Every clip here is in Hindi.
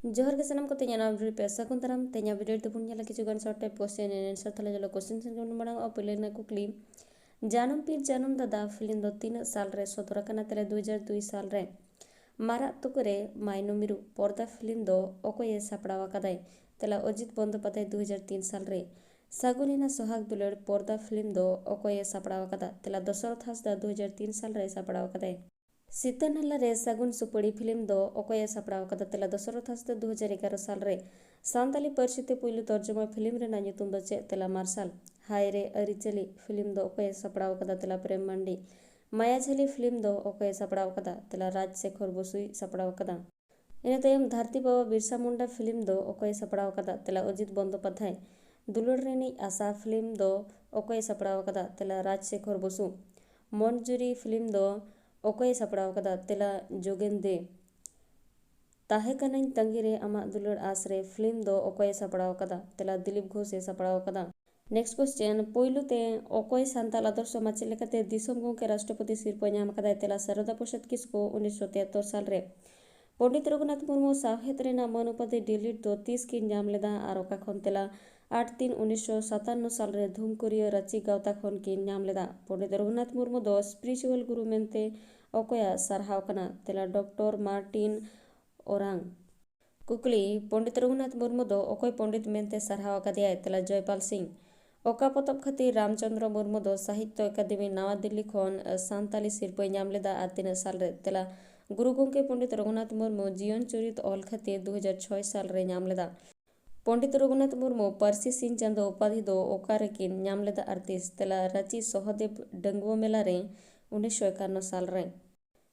जोहर के सनम को तेना वीडियो पे सकुन तराम तेना वीडियो तेबुन नेला किछुगान short type question and answer थाले जलो क्वेश्चन सेन के मड़ांग और पहले ना कुकली जानम पीर जानम दादा फिल्म दो 3 साल रे सदर कना तेले 2002 साल रे मारा तुकरे मायनो मिरु पर्दा फिल्म दो ओकोये सापड़ावा कदाय तेला अजित बंदोपाध्याय 2003 साल रे सागुनिना सोहाग दुलड़ पर्दा फिल्म दो ओकोये सापड़ावा कदा तेला दशरथ हांसदा 2003 साल रे सापड़ावा कदाय सीता नाला रे सागुन सुपड़ी फिल्म दो ओकोये सापड़ाव कदा तेला दशरथ हांसदा 2011 साल रे सांताली पार्सीते पुइलु तर्जुमा फिल्म रे ना ᱧᱩᱛᱩᱢ दो चे तेला मार्शल हाय रे अरिचली फिल्म दो ओकोये सापड़ाव कदा तेला प्रेम मांडी मायाझाली फिल्म दो ओकोये सापड़ाव कदा तेला राजशेखर बसुई सापड़ाव कदा इन तायम धरती बाबा बिरसा मुंडा फिल्म दो ओकोये सापड़ाव कदा तेला अजित बंदोपाध्याय दुलड़ रेनी आशा फिल्म दो ओकोये सापड़ाव कदा तेला राजशेखर बसु मनजुरी फिल्म दो ओकोये सापड़ाव कदा तेला जोगेन दे ताहे कनाई तंगी रे आमा दुलड़ आसरे फिल्म दो ओकोये सापड़ाव कदा तेला दिलीप घोष सापड़ाव कदा नेक्स्ट क्वेश्चन पोइलु ते ओकोय सांताल आदर्श माचे लेकाते दिसोम गोंके राष्ट्रपति सिरपा ᱧᱟᱢ कदा तेला शारदा प्रसाद किस्को 1973 साल रे पंडित रघुनाथ मुर्मू साहेत रेना मान उपाधि डिलीट दो 30 की ᱧᱟᱢ लेदा आर ओका खन तेला 8-3-1957 साल रे धूमकुरिया रांची गावता खन की ᱧᱟᱢ लेदा पंडित रघुनाथ मुर्मू दो स्पिरिचुअल गुरु मेनते ओकोया सारहाव कना तेला डॉक्टर मार्टिन ओरांग कुकली पंडित रघुनाथ मुर्मू दो ओकोय पंडित मेनते सारहाव कदिया तेला जयपाल सिंह ओका पतब खातिर रामचंद्र मुर्मू दो साहित्य अकादमी नवा दिल्ली खन सांताली सिरपा ᱧᱟᱢ लेदा आर 3 साल रे तेला गुरु गोंके पंडित रघुनाथ मुर्मू जीवन चरित ऑल खातिर 2006 साल रे ᱧᱟᱢ लेदा पंडित रघुनाथ मुर्मू पारसी सिंह चांदो उपाधि दो ओकारे किन ᱧᱟᱢ लेदा आर 30 तेला रांची सहदेव डंगुआ मेला रे 1951 साल रे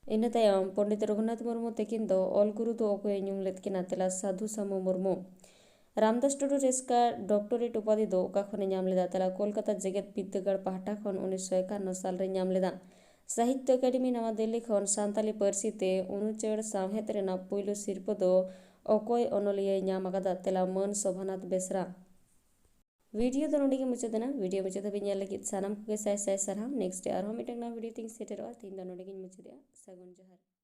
इन तायम पंडित रघुनाथ मुर्मू तकिन दो ऑल गुरु दो ओकोय ᱧᱩᱢ लेद किना तेला साधु सामू मुर्मू रामदास टुडू रेस्का डॉक्टरेट उपाधि दो ओका खने ᱧᱟᱢ लेदा तेला कोलकाता जेगेत बिद्दागढ़ पाहटा खन 1951 साल रे ᱧᱟᱢ लेदा साहित्य अकादमी नवा दिल्ली खन सांताली पारसी ते उनुचेड़ सावहेत रेना पुइलु सिरपा दो ओकोय ओनलिया ᱧᱟᱢ आकादा तेला मन शोभनाथ बेसरा वीडियो दो नोंडे मुचादेना वीडियो मुचाद भी ᱧᱮᱞ लगित सानाम को साय साय सरहाव नेक्स्ट डे आरो मिटंग ना वीडियो तिंग सेटेरो तीन दो नोंडे मुचादेया सगुन जोहार।